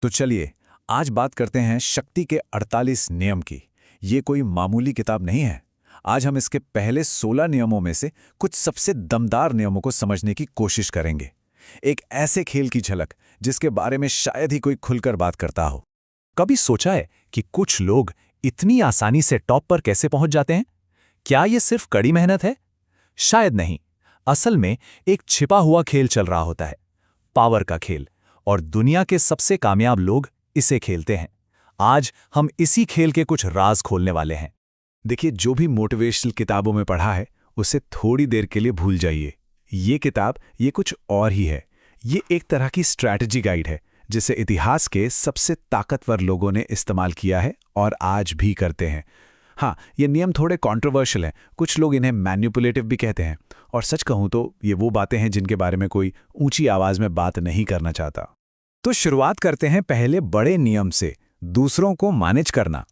तो चलिए आज बात करते हैं शक्ति के 48 नियम की। ये कोई मामूली किताब नहीं है। आज हम इसके पहले 16 नियमों में से कुछ सबसे दमदार नियमों को समझने की कोशिश करेंगे। एक ऐसे खेल की झलक जिसके बारे में शायद ही कोई खुलकर बात करता हो। कभी सोचा है कि कुछ लोग इतनी आसानी से टॉप पर कैसे पहुंच जाते हैं? क्या ये सिर्फ कड़ी मेहनत है? शायद नहीं। असल में एक छिपा हुआ खेल चल रहा होता है, पावर का खेल, और दुनिया के सबसे कामयाब लोग इसे खेलते हैं। आज हम इसी खेल के कुछ राज खोलने वाले हैं। देखिए, जो भी मोटिवेशनल किताबों में पढ़ा है उसे थोड़ी देर के लिए भूल जाइए। ये किताब ये कुछ और ही है। ये एक तरह की स्ट्रैटेजी गाइड है जिसे इतिहास के सबसे ताकतवर लोगों ने इस्तेमाल किया है और आज भी करते हैं। हाँ, ये नियम थोड़े कंट्रोवर्शियल हैं। कुछ लोग इन्हें मैनिपुलेटिव भी कहते हैं, और सच कहूं तो ये वो बातें हैं जिनके बारे में कोई ऊंची आवाज में बात नहीं करना चाहता। तो शुरुआत करते हैं पहले बड़े नियम से, दूसरों को मैनेज करना।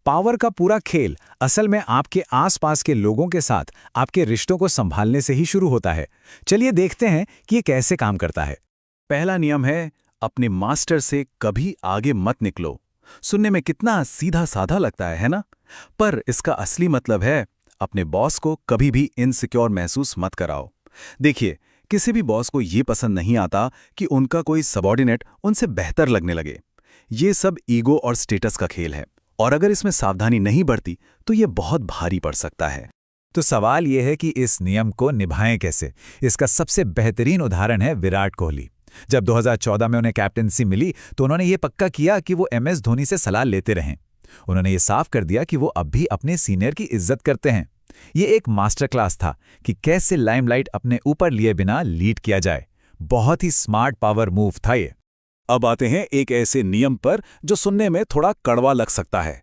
पावर का पूरा खेल असल में आपके आसपास के लोगों के साथ आपके रिश्तों को संभालने से ही शुरू होता है। चलिए देखते हैं कि ये कैसे काम करता है। पहला नियम है, अपने मास्टर से कभी आगे मत निकलो। सुनने में कितना सीधा साधा लगता है ना? पर इसका असली मतलब है, अपने बॉस को कभी भी इनसिक्योर महसूस मत कराओ। देखिए, किसी भी बॉस को ये पसंद नहीं आता कि उनका कोई सबॉर्डिनेट उनसे बेहतर लगने लगे। ये सब ईगो और स्टेटस का खेल है, और अगर इसमें सावधानी नहीं बरती तो ये बहुत भारी पड़ सकता है। तो सवाल ये है कि इस नियम को निभाएं कैसे? इसका सबसे बेहतरीन उदाहरण है विराट कोहली। जब 2014 में उन्हें कैप्टेंसी मिली तो उन्होंने ये पक्का किया कि वो MS धोनी से सलाह लेते रहें। उन्होंने ये साफ कर दिया कि वो अब भी अपने सीनियर की इज्जत करते हैं। ये एक मास्टर क्लास था कि कैसे लाइमलाइट अपने ऊपर लिए बिना लीड किया जाए। बहुत ही स्मार्ट पावर मूव था ये। अब आते हैं एक ऐसे नियम पर जो सुनने में थोड़ा कड़वा लग सकता है।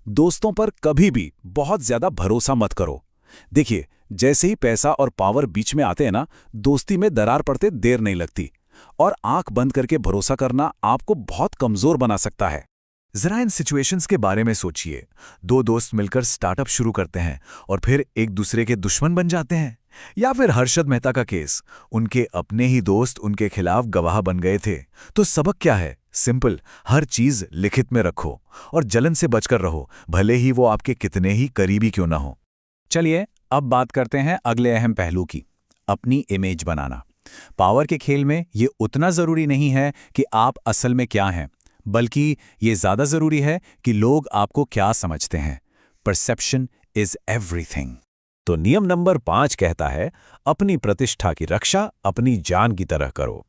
दोस्तों पर कभी भी बहुत ज्यादा भरोसा मत करो। देखिए, जैसे ही पैसा और पावर बीच में आते हैं ना, दोस्ती में दरार पड़ते देर नहीं लगती, और आंख बंद करके भरोसा करना आपको बहुत कमजोर बना सकता है। जरा इन सिचुएशंस के बारे में सोचिए। दो दोस्त मिलकर स्टार्टअप शुरू करते हैं और फिर एक दूसरे के दुश्मन बन जाते हैं। या फिर हर्षद मेहता का केस, उनके अपने ही दोस्त उनके खिलाफ गवाह बन गए थे। तो सबक क्या है? सिंपल, हर चीज लिखित में रखो और जलन से बचकर रहो, भले ही वो आपके कितने ही करीबी क्यों ना हो। चलिए अब बात करते हैं अगले अहम पहलू की, अपनी इमेज बनाना। पावर के खेल में ये उतना जरूरी नहीं है कि आप असल में क्या हैं, बल्कि ये ज्यादा जरूरी है कि लोग आपको क्या समझते हैं। Perception is everything. तो नियम नंबर 5 कहता है, अपनी प्रतिष्ठा की रक्षा अपनी जान की तरह करो।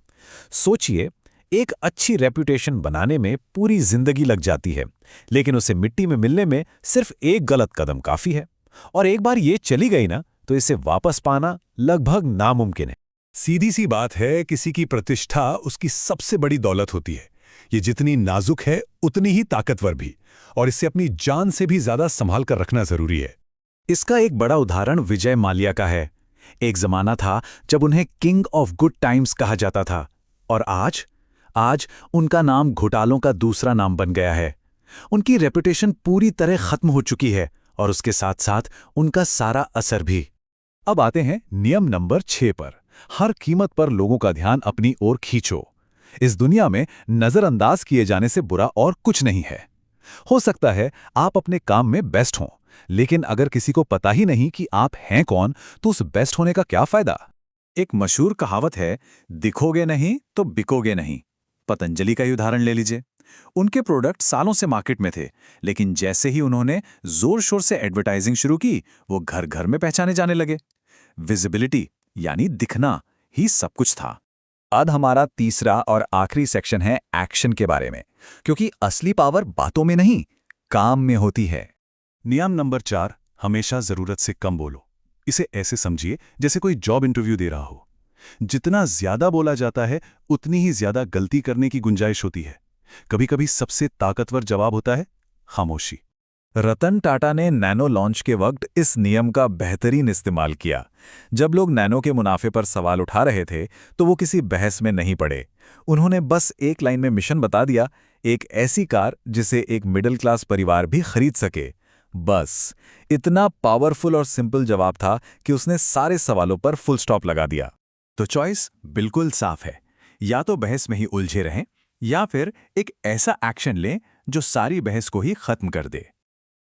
सोचिए, एक अच्छी रेपुटेशन बनाने में पूरी जिंदगी लग जाती है, लेकिन उसे मिट्टी में मिलने में सिर्फ एक गलत कदम काफी है। और एक बार ये चली गई ना, तो इसे वापस पाना लगभग नामुमकिन है। सीधी सी बात है, किसी की प्रतिष्ठा उसकी सबसे बड़ी दौलत होती है। ये जितनी नाजुक है उतनी ही ताकतवर भी, और इसे अपनी जान से भी ज्यादा संभाल कर रखना जरूरी है। इसका एक बड़ा उदाहरण विजय माल्या का है। एक जमाना था जब उन्हें किंग ऑफ गुड टाइम्स कहा जाता था, और आज उनका नाम घोटालों का दूसरा नाम बन गया है। उनकी रेपुटेशन पूरी तरह खत्म हो चुकी है, और उसके साथ साथ उनका सारा असर भी। अब आते हैं नियम नंबर 6 पर, हर कीमत पर लोगों का ध्यान अपनी ओर खींचो। इस दुनिया में नजरअंदाज किए जाने से बुरा और कुछ नहीं है। हो सकता है आप अपने काम में बेस्ट हों, लेकिन अगर किसी को पता ही नहीं कि आप हैं कौन, तो उस बेस्ट होने का क्या फायदा? एक मशहूर कहावत है, दिखोगे नहीं तो बिकोगे नहीं। पतंजलि का ही उदाहरण ले लीजिए। उनके प्रोडक्ट सालों से मार्केट में थे, लेकिन जैसे ही उन्होंने जोर शोर से एडवर्टाइजिंग शुरू की, वो घर घर में पहचाने जाने लगे। विजिबिलिटी यानी दिखना ही सब कुछ था। अब हमारा तीसरा और आखिरी सेक्शन है एक्शन के बारे में, क्योंकि असली पावर बातों में नहीं, काम में होती है। नियम नंबर 4, हमेशा जरूरत से कम बोलो। इसे ऐसे समझिए जैसे कोई जॉब इंटरव्यू दे रहा हो। जितना ज्यादा बोला जाता है, उतनी ही ज्यादा गलती करने की गुंजाइश होती है। कभी कभी सबसे ताकतवर जवाब होता है खामोशी। रतन टाटा ने नैनो लॉन्च के वक्त इस नियम का बेहतरीन इस्तेमाल किया। जब लोग नैनो के मुनाफे पर सवाल उठा रहे थे, तो वो किसी बहस में नहीं पड़े। उन्होंने बस एक लाइन में मिशन बता दिया, एक ऐसी कार जिसे एक मिडिल क्लास परिवार भी खरीद सके। बस इतना पावरफुल और सिंपल जवाब था कि उसने सारे सवालों पर फुल स्टॉप लगा दिया। तो चॉइस बिल्कुल साफ है, या तो बहस में ही उलझे रहें, या फिर एक ऐसा एक्शन लें जो सारी बहस को ही खत्म कर दे।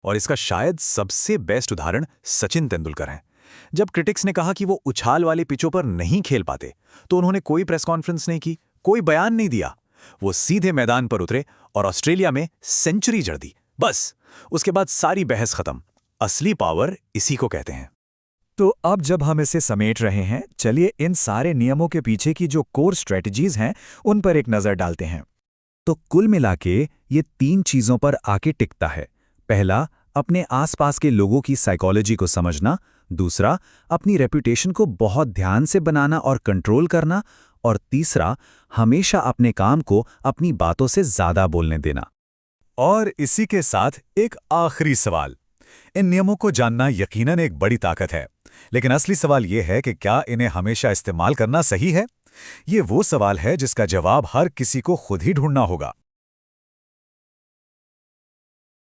और इसका शायद सबसे बेस्ट उदाहरण सचिन तेंदुलकर हैं। जब क्रिटिक्स ने कहा कि वो उछाल वाली पिचों पर नहीं खेल पाते, तो उन्होंने कोई प्रेस कॉन्फ्रेंस नहीं की, कोई बयान नहीं दिया। वो सीधे मैदान पर उतरे और ऑस्ट्रेलिया में सेंचुरी जड़ दी। बस उसके बाद सारी बहस खत्म। असली पावर इसी को कहते हैं। तो अब जब हम इसे समेट रहे हैं, चलिए इन सारे नियमों के पीछे की जो कोर स्ट्रेटजीज हैं उन पर एक नजर डालते हैं। तो कुल मिला के ये 3 चीजों पर आके टिकता है। पहला, अपने आसपास के लोगों की साइकोलॉजी को समझना। दूसरा, अपनी रेपुटेशन को बहुत ध्यान से बनाना और कंट्रोल करना। और तीसरा, हमेशा अपने काम को अपनी बातों से ज्यादा बोलने देना। और इसी के साथ एक आखिरी सवाल। इन नियमों को जानना यकीनन एक बड़ी ताकत है, लेकिन असली सवाल यह है कि क्या इन्हें हमेशा इस्तेमाल करना सही है? ये वो सवाल है जिसका जवाब हर किसी को खुद ही ढूंढना होगा।